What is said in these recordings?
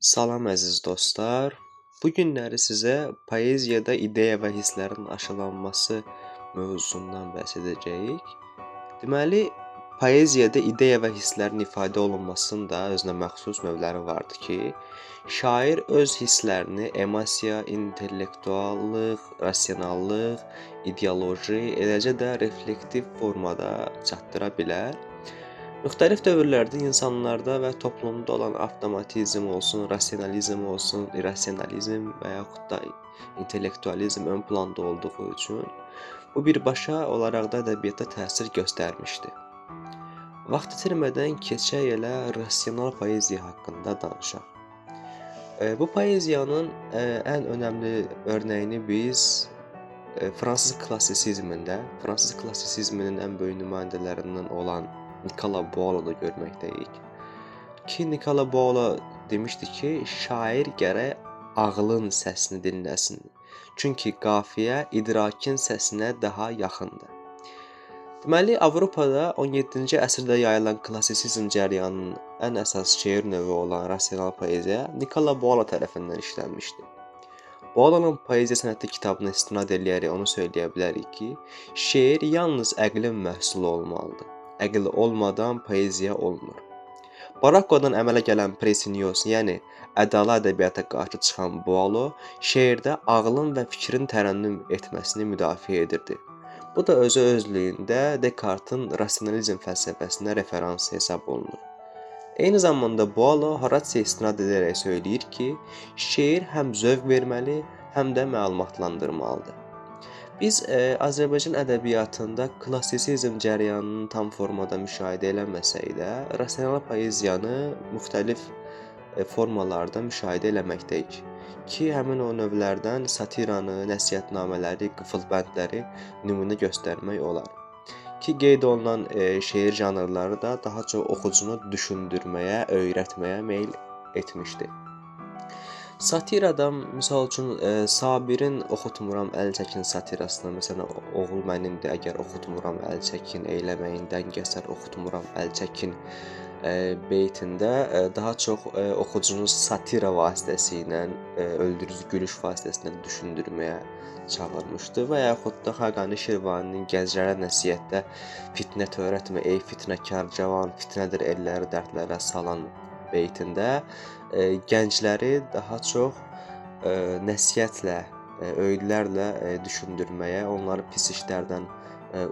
Salam əziz dostlar. Bu günləri sizə poeziyada ideya və hisslərin aşılanması mövzusundan bəhs edəcəyik. Deməli, poeziyada ideya və hisslərin ifadə olunmasının da özünə məxsus növləri vardır ki, şair öz hisslərini emosiya, intellektuallıq, rasionallıq, ideoloji, eləcə də reflektiv formada çatdıra bilər. Müxtəlif dövrlərdə insanlarda və toplumda olan avtomatizm olsun, rasionalizm olsun, irrasionalizm və yaxud da intellektualizm ön planda olduğu üçün bu birbaşa olaraq da ədəbiyyata təsir göstərmişdi. Vaxt itirmədən keçək elə rasional poeziya haqqında danışaq. Bu poeziyanın ən önəmli örnəyini biz fransız klassisizminin ən böyük nümayəndələrindən olan Nicolas Boileau-da görməkdəyik. Ki Nicolas Boileau demişdi ki, şair gərək ağlın səsini dinləsin. Çünki qafiyə idrakin səsinə daha yaxındır. Deməli, Avropada 17-ci əsrdə yayılan klassisizm cərəyanının ən əsas şeir növü olan rasional poeziya Nicolas Boileau tərəfindən işlənmişdi. Boileau'nun poeziya sənəti kitabına istinad edərək onu söyləyə bilərik ki, şeir yalnız əqlin məhsulu olmalıdır. Əql olmadan poeziya olmur. Barokkodan əmələ gələn Precionios, yəni ədalı ədəbiyyata qarşı çıxan Boileau, şeirdə ağlın və fikrin tərənnüm etməsini müdafiə edirdi. Bu da özü özlüyündə Descartes-in rasionalizm fəlsəfəsinə referans hesab olunur. Eyni zamanda Boileau Horace-yə istinad edərək söyləyir ki, şeir həm zövq verməli, həm də məlumatlandırmalıdır. Biz Azərbaycan ədəbiyyatında klassisizm cərəyanını tam formada müşahidə eləməsək də, rasional poeziyanı müxtəlif formalarda müşahidə eləməkdəyik ki, həmin o növlərdən satiranı, nəsihətnamələri, qıfılbəndləri nümunə göstərmək olar. Ki, qeyd olunan şeir janrları da daha çox oxucunu düşündürməyə, öyrətməyə meyl etmişdi. Satiradan, misal üçün, Sabirin Oxutmuram əl çəkin satirasına, məsələn, oğul mənimdir, əgər oxutmuram əl çəkin, eyləməyindən kəsər oxutmuram əl çəkin beytində daha çox oxucunu satira vasitəsilə, öldürücü gülüş vasitəsilə düşündürməyə çağırmışdı və yaxud da Xaqani Şirvaninin Gənclərə nəsihətdə fitnə törətmə, ey fitnəkar cavan, fitnədir elləri dərdlərə salan beytində gəncləri daha çox nəsihətlə, öyüdlərlə düşündürməyə, onları pis işlərdən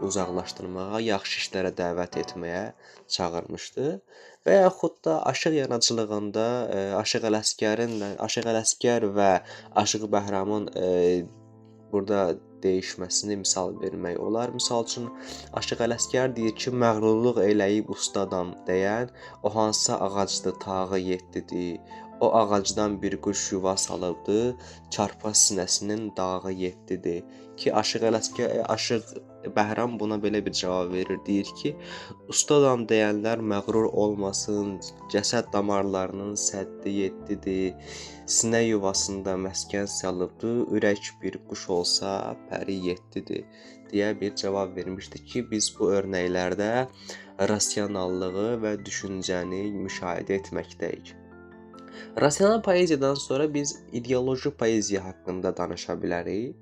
uzaqlaşdırmağa, yaxşı işlərə dəvət etməyə çağırmışdı. Və yaxud da Aşıq yaradıcılığında Aşıq Ələsgər və Aşıq Bəhramın burada dəyişməsini misal vermək olar. Misal üçün, Aşıq Ələsgər deyir ki, məğrurluq eləyib ustadam deyən, o hansısa ağacdır, tağı yeddidir. O ağacdan bir quş yuva salıbdır, çarpa sinəsinin dağı yeddidir. Ki, Aşıq Bəhram buna belə bir cavab verir, deyir ki, ustadam deyənlər məğrur olmasın, cəsəd damarlarının səddi yeddidir. Sinə yuvasında məskən salıbdır, ürək bir quş olsa pəri yeddidir deyə bir cavab vermişdi ki, biz bu örnəklərdə rasionallığı və düşüncəni müşahidə etməkdəyik. Rasional poeziyadan sonra biz ideoloji poeziya haqqında danışa bilərik.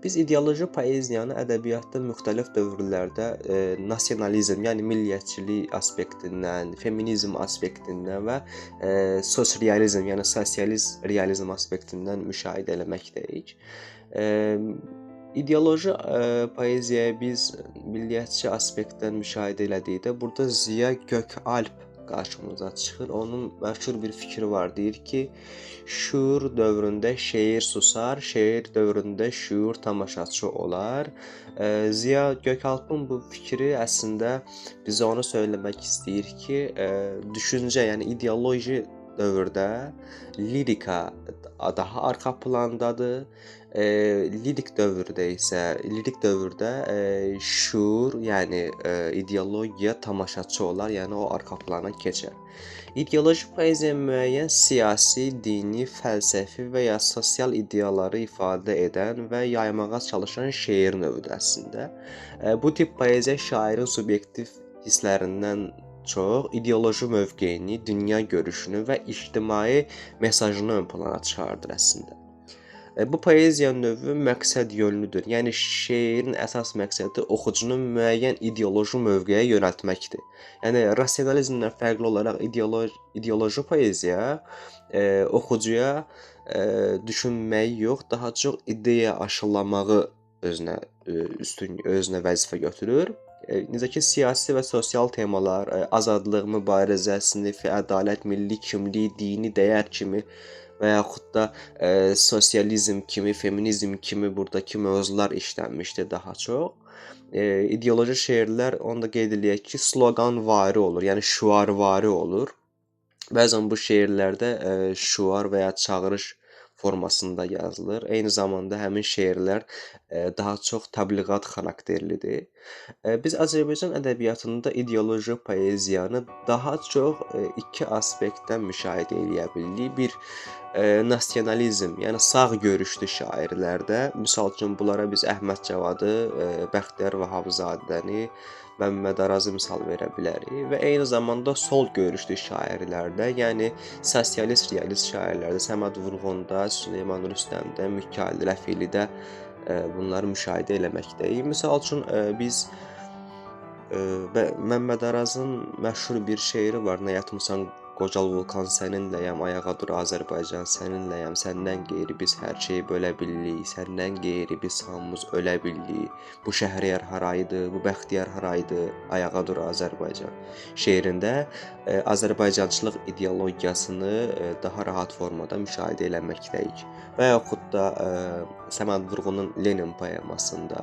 Biz ideoloji poeziyanı ədəbiyyatda müxtəlif dövrlərdə nasionalizm, yəni milliyyətçilik aspektindən, feminizm aspektindən və sosializm, yəni sosialist realizm aspektindən müşahidə eləməkdəyik. İdeoloji poeziyaya biz milliyyətçi aspektdən müşahidə elədikdə burada Ziya Gökalp qarşımıza çıxır. Onun məşhur bir fikri var. Deyir ki, şuur dövründə şeir susar, şeir dövründə şuur tamaşaçı olar. Ziya Gökalpın bu fikri əslində bizə onu söyləmək istəyir ki, düşüncə, yəni ideoloji dövrdə lirika daha arxa plandadır. Lirik dövrdə şuur, yəni ideologiya tamaşaçı olar, yəni o arxa plana keçər. İdeoloji poeziya müəyyən siyasi, dini, fəlsəfi və ya sosial ideyaları ifadə edən və yaymağa çalışan şeir növüdür əslində. Bu tip poeziya şairin subyektiv hisslərindən çox ideoloji mövqeyini, dünya görüşünü və ictimai mesajını ön plana çıxardır əslində. Bu poeziya növü məqsəd yönlüdür. Yəni şeirin əsas məqsədi oxucunu müəyyən ideoloji mövqeyə yönəltməkdir. Yəni rasionalizmdən fərqli olaraq ideoloji poeziya oxucuya düşünməyi yox, daha çox ideya aşılamağı özünə vəzifə götürür. Necə ki, siyasi və sosial temalar, azadlıq, mübarizə, sinfi, ədalət, milli kimlik, dini dəyər kimi və yaxud da sosializm kimi, feminizm kimi burdakı mövzular işlənmişdir daha çox. İdeoloji şeirlər, onu da qeyd eləyək ki, sloqanvari olur, yəni şüarvari olur. Bəzən bu şeirlərdə şüar və ya çağırış formasında yazılır. Eyni zamanda həmin şeirlər daha çox təbliğat xarakterlidir. Biz Azərbaycan ədəbiyyatında ideoloji poeziyanı daha çox iki aspektdən müşahidə edə bilirik. Bir, nasionalizm, yəni sağ görüşlü şairlərdə, misal üçün bunlara biz Əhməd Cavadı, Bəxtiyar Vahabzadəni, Məmməd Arazı misal verə bilərik və eyni zamanda sol görüşlü şairlərdə, yəni sosialist, realist şairlərdə, Səməd Vurğunda, Süleyman Rüstəmdə, Mikail Rəfilidə bunları müşahidə eləməkdəyik. Misal üçün biz Məmməd Arazın məşhur bir şeiri var. Nə yatmısan qocal vulkan səninləyəm, ayağa dur Azərbaycan səninləyəm, səndən qeyri biz hər şeyi bölə bilirik, səndən qeyri biz hamımız ölə bilirik. Bu Şəhriyar haraydı, bu Bəxtiyar haraydı, ayağa dur Azərbaycan. Şeirində Azərbaycançılıq ideologiyasını daha rahat formada müşahidə eləməkdəyik. Və yaxud da Səməd Vurğunun Lenin poemasında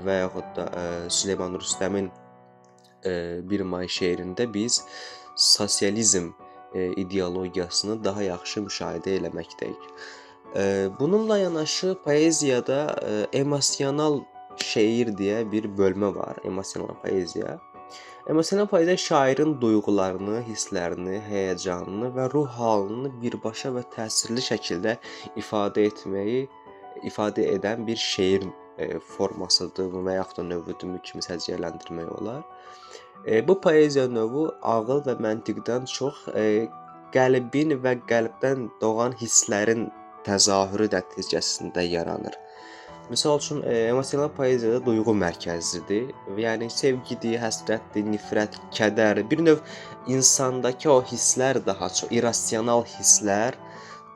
və yaxud da Süleyman Rüstəmin 1 may şeirində biz sosializm ideologiyasını daha yaxşı müşahidə eləməkdəyik. Bununla yanaşı poeziyada emosional şeir deyə bir bölmə var, emosional poeziya. Emosional poeziya şairin duyğularını, hisslərini, həyəcanını və ruh halını birbaşa və təsirli şəkildə ifadə edən bir şeir formasıdır və yaxud da növüdür kimi səciyyələndirmək olar. Bu poeziya növü ağıl və məntiqdən çox qəlbin və qəlbdən doğan hisslərin təzahürü nəticəsində yaranır. Misal üçün, emosional poeziyada duyğu mərkəzlidir. Yəni sevgidir, həsrətdir, nifrət, kədər, bir növ insandakı o hisslər daha çox, irrasional hisslər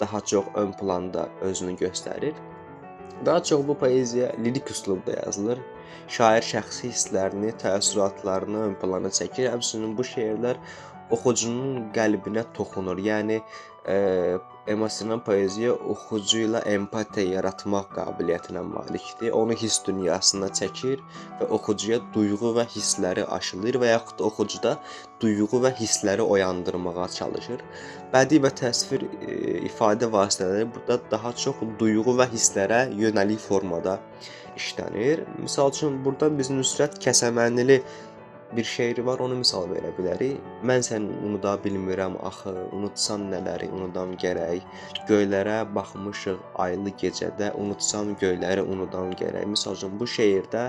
daha çox ön planda özünü göstərir. Daha çox bu poeziya lirik üslubda yazılır. Şair şəxsi hisslərini, təəssüratlarını ön plana çəkir. Həmçinin bu şeirlər oxucunun qəlbinə toxunur. Yəni emosional poeziya oxucu ilə empatiya yaratmaq qabiliyyətinə malikdir. Onu hiss dünyasına çəkir və oxucuya duyğu və hissləri aşılayır və yaxud da oxucuda duyğu və hissləri oyandırmağa çalışır. Bədii və təsvir ifadə vasitələri burada daha çox duyğu və hisslərə yönəlik formada işlənir. Misal üçün, burada biz Nüsrət Kəsəmənili bir şeiri var, onu misal verə bilərik. Mən səni unuda bilmirəm axı, unutsan nələri unudam gərək. Göylərə baxmışıq aylı gecədə, unutsam göyləri unudam gərək. Misal üçün, bu şeirdə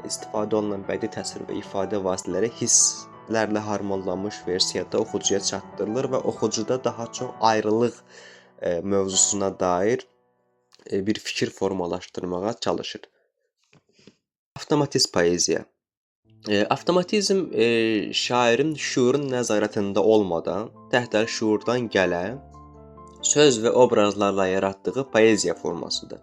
istifadə olunan bədii təsvir və ifadə vasitələri hisslərlə harmonlanmış versiyada oxucuya çatdırılır və oxucuda daha çox ayrılıq mövzusuna dair bir fikir formalaşdırmağa çalışır. Avtomatist poeziya. Avtomatizm şairin şuurun nəzarətində olmadan, təhdər şuurdan gələn söz və obrazlarla yaratdığı poeziya formasıdır.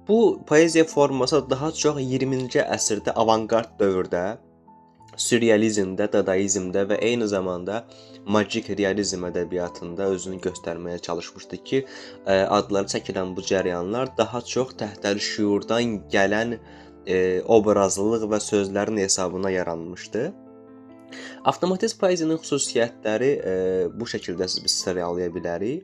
Bu poeziya forması daha çox 20-ci əsrdə avangard dövrdə, sürrealizmdə, dadaizmdə və eyni zamanda magik realizm ədəbiyyatında özünü göstərməyə çalışmışdı ki, adları çəkilən bu cərəyanlar daha çox təhdər şuurdan gələn obrazlılıq və sözlərin hesabına yaranmışdı. Avtomatist poeziyanın xüsusiyyətləri bu şəkildə biz sıralaya bilərik.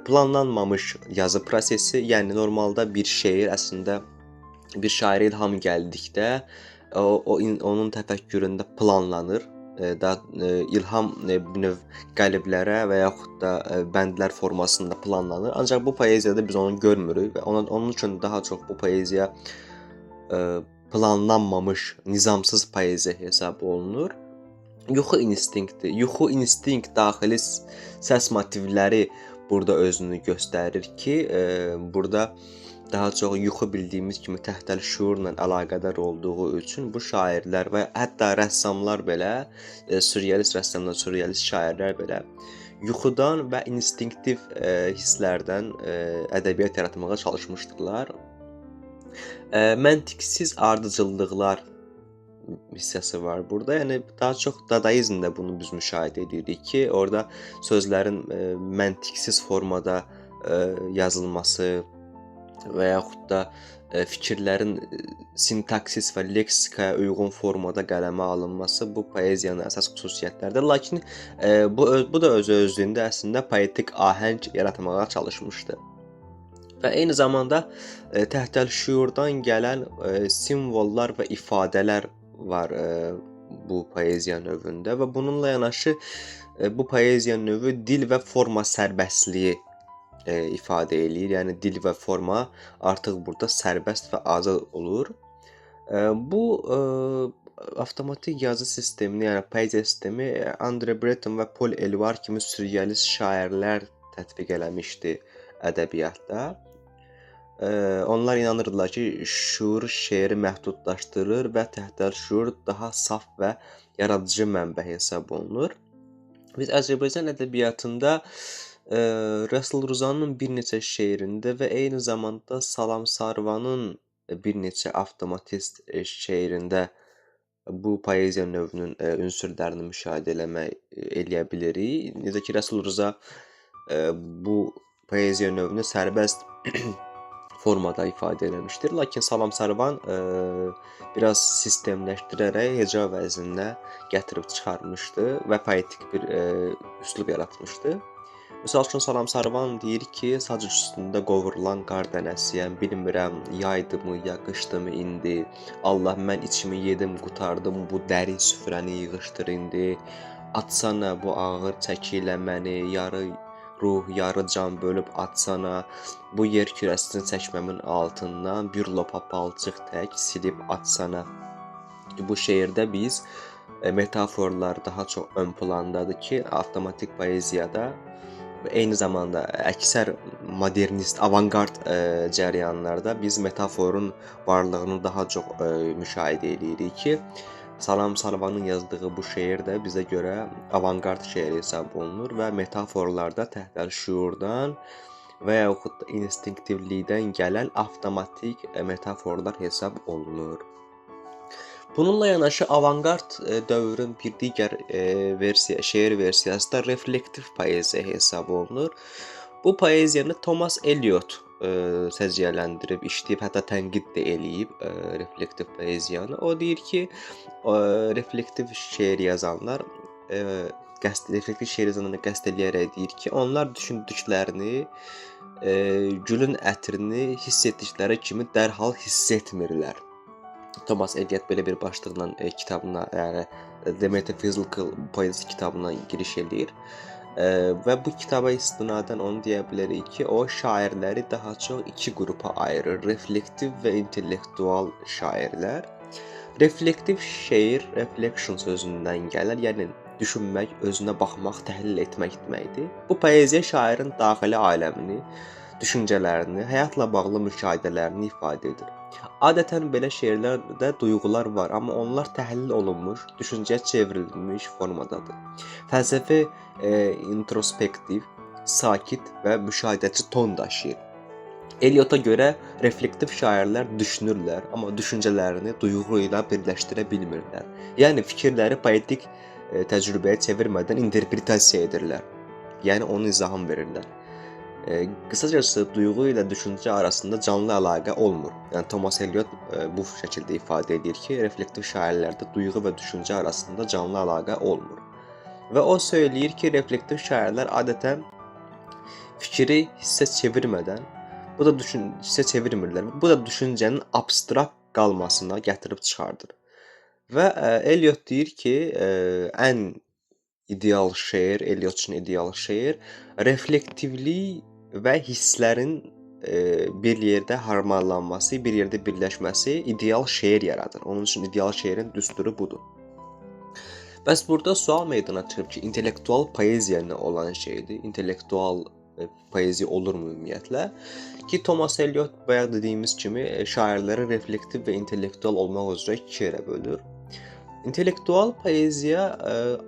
Planlanmamış yazı prosesi, yəni normalda bir şeir əslində bir şairə ilham gəldikdə onun təfəkküründə planlanır. İlham bir növ qəliblərə və yaxud da bəndlər formasında planlanır. Ancaq bu poeziyada biz onu görmürük və onun üçün daha çox bu poeziya planlanmamış, nizamsız poeziya hesab olunur. Yuxu instinkti, yuxu instinkt daxili səs motivləri burada özünü göstərir ki, burada daha çox yuxu bildiyimiz kimi təhtəl şüurla əlaqədar olduğu üçün bu şairlər və hətta rəssamlar belə, sürrealist rəssamlar, sürrealist şairlər belə yuxudan və instinktiv hisslərdən ədəbiyyat yaratmağa çalışmışdılar. Məntiqsiz ardıcıllıqlar hissəsi var burada. Yəni daha çox dadaizmdə bunu biz müşahidə edirik ki, orada sözlərin məntiqsiz formada yazılması və yaxud da fikirlərin sintaksis və leksikaya uyğun formada qələmə alınması bu poeziyanın əsas xüsusiyyətləridir. Lakin bu da öz-özlüyündə əslində poetik ahəng yaratmağa çalışmışdı. Və eyni zamanda təhtəl şüurdan gələn simvollar və ifadələr var bu poeziya növündə və bununla yanaşı bu poeziya növü dil və forma sərbəstliyi ifadə eləyir. Yəni dil və forma artıq burada sərbəst və azad olur. Bu avtomatik yazı sistemini, yəni poeziya sistemi Andre Breton və Paul Eluard kimi sürrealist şairlər tətbiq eləmişdi ədəbiyyatda. Onlar inanırdılar ki, şuur şeiri məhdudlaşdırır və təhtəl şuur daha saf və yaradıcı mənbə hesab olunur. Biz Azərbaycan ədəbiyyatında Rəsul Ruzanın bir neçə şeirində və eyni zamanda Salam Sarvanın bir neçə avtomatist şeirində bu poeziya növünün ünsürlərini müşahidə eləyə bilirik. Necə ki, Rəsul Ruza bu poeziya növünü sərbəst formada ifadə eləmişdir. Lakin Salam Sarvan biraz sistemləşdirərək heca vəzninə gətirib çıxarmışdı və poetik bir üslub yaratmışdı. Məsəl üçün Salam Sarvan deyir ki, sac üstündə qovurulan qar dənəsiyəm, bilmirəm yaydımı, ya qışdımı indi. Allah, mən içimi yedim, qutardım, bu dəri süfrəni yığışdır indi. Atsana bu ağır çəki ilə məni, yarı ruh, yarı can bölüb atsana, bu yer kürəsini çəkməmin altından bir lopa palçıq tək silib atsana. Bu şeirdə biz metaforlar daha çox ön plandadır ki, avtomatik poeziyada və eyni zamanda əksər modernist, avangard cərəyanlarda biz metaforun varlığını daha çox müşahidə edirik ki, Salam Sarvanın yazdığı bu şeir də bizə görə avangard şeiri hesab olunur və metaforlarda təhtəl şüurdan və yaxud da instinktivlikdən gələn avtomatik metaforlar hesab olunur. Bununla yanaşı avangard dövrün bir digər şeir versiyası da reflektiv poeziya hesab olunur. Bu poeziyanı Thomas Eliot səciyyələndirib, işləyib, hətta tənqid də eləyib reflektiv poeziyanı. O deyir ki, reflektiv şeir yazanlar reflektiv şeir yazanlara qəsd eləyərək deyir ki, onlar düşündüklərini, gülün ətrini hiss etdikləri kimi dərhal hiss etmirlər. Thomas Eliot belə bir başlıqla kitabına, yəni The Metaphysical Poetry kitabına giriş eləyir. Və bu kitaba istinadən onu deyə bilərik ki, o şairləri daha çox iki qrupa ayırır. Reflektiv və intellektual şairlər. Reflektiv şeir, reflection sözündən gəlir, yəni düşünmək, özünə baxmaq, təhlil etmək deməkdir. Bu poeziya şairin daxili aləmini, düşüncələrini, həyatla bağlı müşahidələrini ifadə edir. Adətən belə şeirlərdə duyğular var, amma onlar təhlil olunmuş, düşüncəyə çevrilmiş formadadır. Fəlsəfi introspektiv, sakit və müşahidəçi ton daşıyır. Eliota görə reflektiv şairlər düşünürlər, amma düşüncələrini duyğu ilə birləşdirə bilmirlər. Yəni fikirləri poetik təcrübəyə çevirmədən interpretasiya edirlər. Yəni onun izahını verirlər. Qısacası duyğu ilə düşüncə arasında canlı əlaqə olmur. Yəni Thomas Eliot bu şəkildə ifadə edir ki, reflektiv şairlərdə duyğu və düşüncə arasında canlı əlaqə olmur. Və o söyləyir ki, reflektiv şairlər adətən fikri hissə çevirmədən, hissə çevirmirlər. Bu da düşüncənin abstrakt qalmasına gətirib çıxardır. Və Eliot deyir ki, ən ideal şeir, Eliot üçün ideal şeir reflektivlik və hisslərin bir yerdə harmanlanması, bir yerdə birləşməsi ideal şeir yaradır. Onun üçün ideal şeirin düsturu budur. Bəs burada sual meydana çıxır ki, intellektual poeziya nə olan şeydir? İntellektual poeziya olurmu ümumiyyətlə? Ki Thomas Eliot bayaq dediyimiz kimi şairləri reflektiv və intellektual olmaq üzrə iki yerə bölür. İntellektual poeziya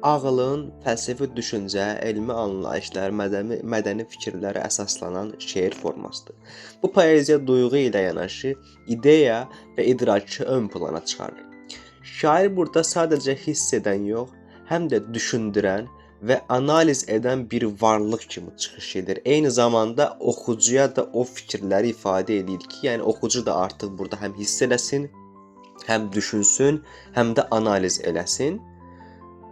ağlın, fəlsəfi düşüncə, elmi anlayışlar, mədəni fikirlərə əsaslanan şeir formasıdır. Bu poeziya duyğu ilə yanaşı ideya və idrakı ön plana çıxarır. Şair burada sadəcə hiss edən yox, həm də düşündürən və analiz edən bir varlıq kimi çıxış edir. Eyni zamanda oxucuya da o fikirləri ifadə edir ki, yəni oxucu da artıq burada həm hiss eləsin, həm düşünsün, həm də analiz eləsin.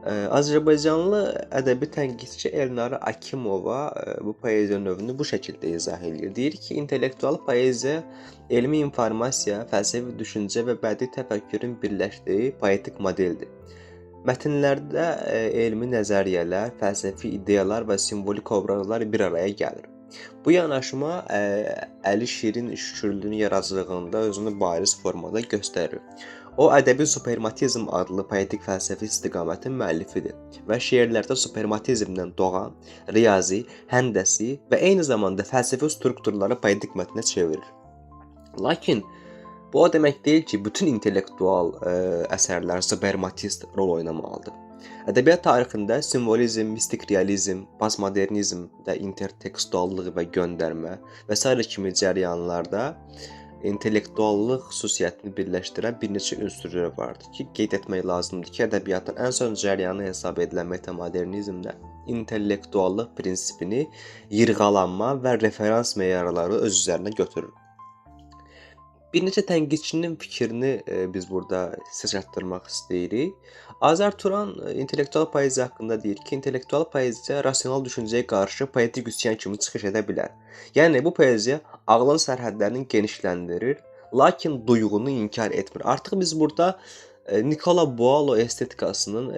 Azərbaycanlı ədəbi tənqidçi Elnarə Akimova bu poeziya növünü bu şəkildə izah edir. Deyir ki, intellektual poeziya elmi informasiya, fəlsəfi düşüncə və bədii təfəkkürün birləşdiyi poetik modeldir. Mətnlərdə elmi nəzəriyyələr, fəlsəfi ideyalar və simvolik obrazlar bir araya gəlir. Bu yanaşma Əli Şirin şükürlüyünün yaradıcılığında özünü bariz formada göstərir. O, ədəbi supermatizm adlı poetik fəlsəfi istiqamətin müəllifidir və şeirlərdə supermatizmdən doğan riyazi, həndəsi və eyni zamanda fəlsəfi strukturları poetik mətnə çevirir. Lakin bu o demək deyil ki, bütün intellektual əsərlər supermatist rol oynamalıdır. Ədəbiyyat tarixində simvolizm, mistik realizm, postmodernizmdə intertekstuallıq və göndərmə və s. kimi cərəyanlarda intellektuallıq xüsusiyyətini birləşdirən bir neçə ünsürlər vardır ki, qeyd etmək lazımdır ki, ədəbiyyatın ən son cərəyanı hesab edilən metamodernizmdə intellektuallıq prinsipini yırğalanma və referans meyarları öz üzərinə götürür. Bir neçə tənqidçinin fikrini biz burada sizə çatdırmaq istəyirik. Azər Turan intellektual poeziya haqqında deyir ki, intellektual poeziya rasional düşüncəyə qarşı poetik üsyan kimi çıxış edə bilər. Yəni, bu poeziya ağlın sərhədlərini genişləndirir, lakin duyğunu inkar etmir. Artıq biz burada Nicola Boileau estetikasının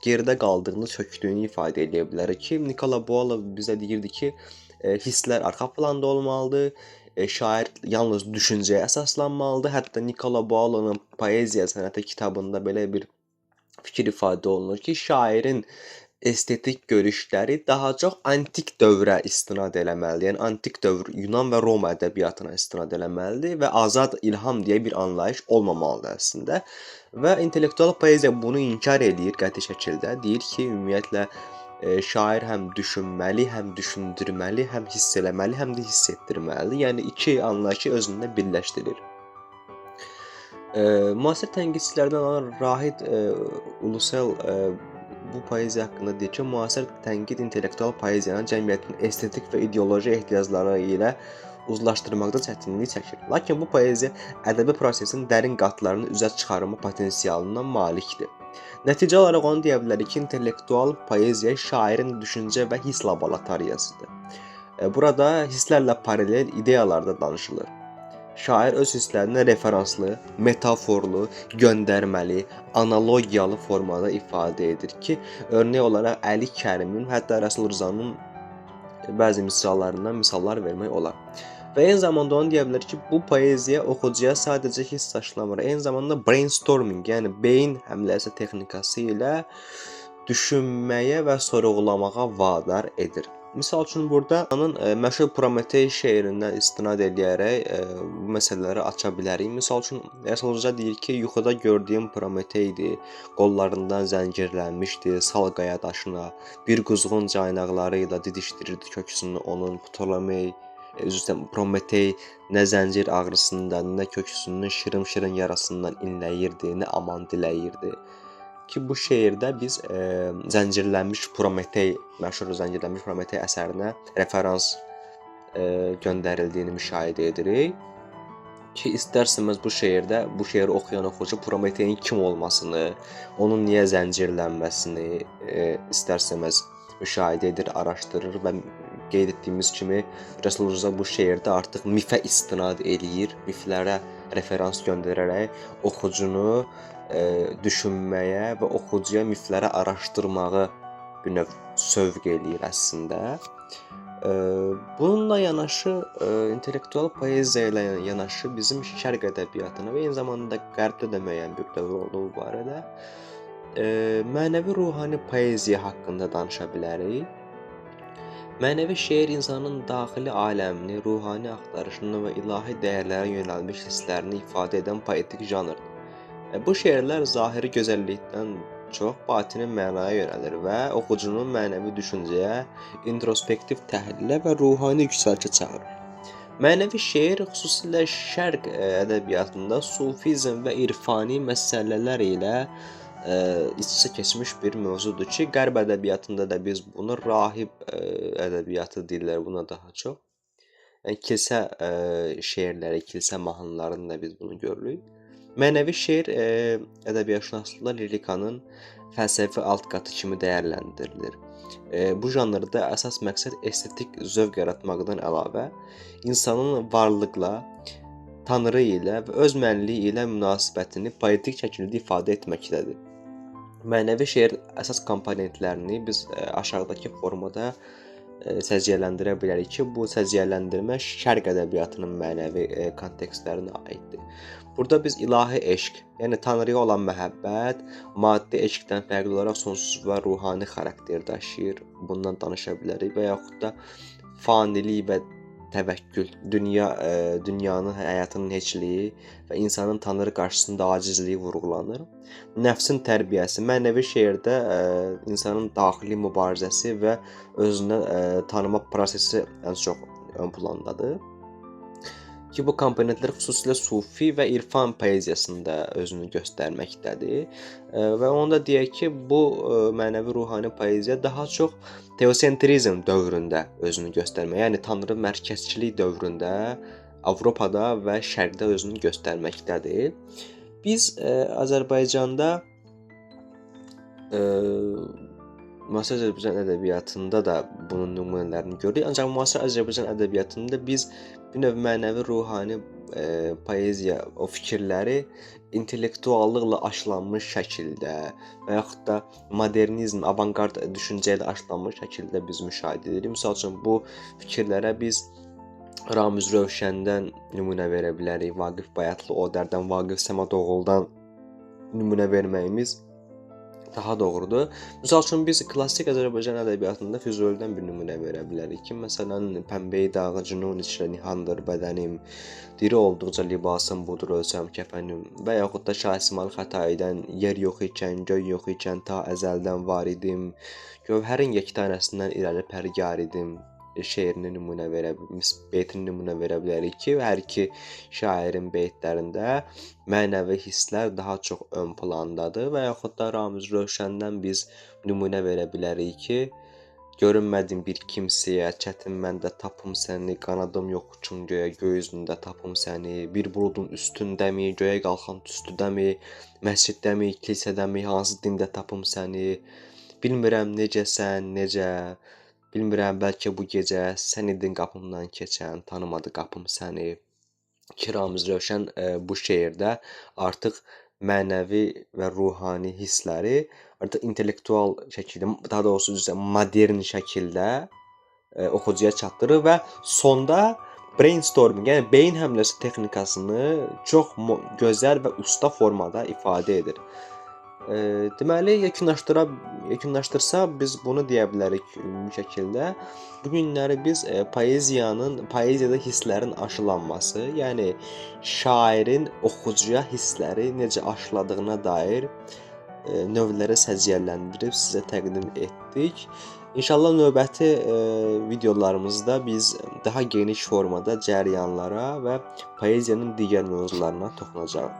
geridə qaldığını, çökdüyünü ifadə edə bilərik ki, Nicola Boileau bizə deyirdi ki, hisslər arxa planda olmalıdır, şair yalnız düşüncəyə əsaslanmalıdır. Hətta Nicola Boileau'nun poeziya sənəti kitabında belə bir fikir ifadə olunur ki, şairin estetik görüşləri daha çox antik dövrə istinad eləməlidir. Yəni, antik dövr Yunan və Roma ədəbiyyatına istinad eləməlidir və azad ilham deyə bir anlayış olmamalıdır əslində. Və intellektual poeziya bunu inkar edir qəti şəkildə. Deyir ki, ümumiyyətlə, şair həm düşünməli, həm düşündürməli, həm hiss eləməli, həm də hiss etdirməlidir. Yəni, iki anlayışı özündə birləşdirir. Müasir tənqidçilərdən olan Rahid Ulusel bu poeziya haqqında deyir ki, müasir tənqid intellektual poeziyanın cəmiyyətin estetik və ideoloji ehtiyacları ilə uzlaşdırmaqda çətinlik çəkir. Lakin bu poeziya ədəbi prosesin dərin qatlarını üzə çıxarma potensialına malikdir. Nəticə olaraq onu deyə bilərik ki, intellektual poeziya şairin düşüncə və hiss laboratoriyasıdır. Burada hisslərlə paralel ideyalarda danışılır. Şair öz hisslərini referanslı, metaforlu, göndərməli, analogiyalı formada ifadə edir ki, örnək olaraq Əli Kərimin, hətta Rəsul Rzanın bəzi misallarından misallar vermək olar. Və eyni zamanda onu deyə bilər ki, bu poeziya oxucuya sadəcə hiss aşılamır, eyni zamanda brainstorming, yəni beyin həmləsi texnikası ilə düşünməyə və sorğulamağa vadar edir. Misal üçün, burada onun məşhur Prometey şeirindən istinad edərək bu məsələləri aça bilərik. Misal üçün, Rəsul Rza deyir ki, yuxuda gördüyüm Prometeydir, qollarından zəncirlənmişdi, sal qaya daşına, bir quzğun caynaqları ilə didişdirirdi köksünü onun. Prometey nə zəncir ağrısından, nə köksünün şırım-şırım yarasından inləyirdi, nə aman diləyirdi. Ki, bu şeirdə biz zəncirlənmiş Prometey, məşhur zəncirlənmiş Prometey əsərinə referans göndərildiyini müşahidə edirik. Ki, istərsəməz bu şeirdə, bu şeiri oxuyan oxucu Prometeyin kim olmasını, onun niyə zəncirlənməsini istərsəməz müşahidə edir, araşdırır və qeyd etdiyimiz kimi Rəsul Rza bu şeirdə artıq mifə istinad eləyir, miflərə referans göndərərək oxucunu düşünməyə və oxucuya mifləri araşdırmağı bir növ sövq eləyir əslində. Bununla yanaşı, intellektual poeziya ilə yanaşı bizim şərq ədəbiyyatına və eyni zamanda qərbdə də müəyyən bir dövr oldu bu barədə. Mənəvi ruhani poeziya haqqında danışa bilərik. Mənəvi şeir insanın daxili aləmini, ruhani axtarışını və ilahi dəyərlərə yönəlmiş hisslərini ifadə edən poetik janrdır. Bu şeirlər zahiri gözəllikdən çox batini mənaya yönəlir və oxucunu mənəvi düşüncəyə, introspektiv təhlilə və ruhani yüksəlişə çağırır. Mənəvi şeir xüsusilə şərq ədəbiyyatında sufizm və irfani məsələlər ilə iç-içə keçmiş bir mövzudur ki, qərb ədəbiyyatında da biz bunu rahib ədəbiyyatı deyirlər buna daha çox. Yəni kilsə şeirləri, kilsə mahnılarında biz bunu görürük. Mənəvi şeir ədəbiyyatşünaslıqda lirikanın fəlsəfi alt qatı kimi dəyərləndirilir. Bu janrda əsas məqsəd estetik zövq yaratmaqdan əlavə insanın varlıqla, tanrı ilə və öz mənliyi ilə münasibətini poetik şəkildə ifadə etməkdədir. Mənəvi şeir əsas komponentlərini biz aşağıdakı formada səciyyələndirə bilərik ki, bu səciyyələndirmə şərq ədəbiyyatının mənəvi kontekstlərinə aiddir. Burada biz ilahi eşq, yəni Tanrıya olan məhəbbət, maddi eşqdən fərqli olaraq sonsuz və ruhani xarakter daşıyır. Bundan danışa bilərik və yaxud da fanilik və təvəkkül, dünyanın, həyatının heçliyi və insanın Tanrı qarşısında acizliyi vurğulanır. Nəfsin tərbiyəsi, mənəvi şeirdə insanın daxili mübarizəsi və özünü tanıma prosesi ən çox ön plandadır. Ki bu komponentlər xüsusilə sufi və irfan poeziyasında özünü göstərməkdədir. Və onu da deyək ki, bu mənəvi ruhani poeziya daha çox teosentrizm dövründə özünü göstərmək, yəni tanrı mərkəzçilik dövründə Avropada və Şərqdə özünü göstərməkdədir. Biz Azərbaycanda müasir Azərbaycan ədəbiyyatında da bunun nümunələrini görürük. Ancaq müasir Azərbaycan ədəbiyyatında biz bir növ mənəvi ruhani poeziya, o fikirləri intellektuallıqla aşılanmış şəkildə və yaxud da modernizm, avangard düşüncə ilə aşılanmış şəkildə biz müşahidə edirik. Məsəl üçün bu fikirlərə biz Ramiz Rövşəndən nümunə verə bilərik, Vaqif Bayatlı-Odərdən, Vaqif Səmədoğludan nümunə verməyimiz daha doğrudur. Misal üçün biz klassik Azərbaycan ədəbiyyatında Füzulidən bir nümunə verə bilərik ki, məsələn, pəmbəyi dağı cünun içrə nihandır bədənim, diri olduqca libasım budur ölsəm kəfənim və yaxud da Şah İsmayıl Xətaidən yer yox ikən, göy yox ikən ta əzəldən var idim, gövhərin yektanəsindən irəli pərgar idim şeirini nümunə beytini nümunə verə bilərik ki, hər iki şairin beytlərində mənəvi hisslər daha çox ön plandadır və yaxud da Ramiz Rövşəndən biz nümunə verə bilərik ki, görünmədim bir kimsəyə, çətin məndə tapım səni, qanadım yox uçum göyə, göy üzündə tapım səni, bir buludun üstündəmi, göyə qalxan tüstüdəmi, məsciddəmi, kilsədəmi, hansı dində tapım səni, bilmirəm necəsən, necə, bilmirəm bəlkə bu gecə sən idin qapımdan keçən, tanımadı qapım səni. Ki Ramiz Rövşən bu şeirdə artıq mənəvi və ruhani hissləri artıq intellektual şəkildə, daha doğrusu modern şəkildə oxucuya çatdırır və sonda brainstorming, yəni beyin həmləsi texnikasını çox gözəl və usta formada ifadə edir. Deməli, yekunlaşdırsaq biz bunu deyə bilərik bu şəkildə. Bu günləri biz poeziyada hisslərin aşılanması, yəni şairin oxucuya hissləri necə aşıladığına dair növləri səciyyələndirib sizə təqdim etdik. İnşallah növbəti videolarımızda biz daha geniş formada cəryanlara və poeziyanın digər mövzularına toxunacağıq.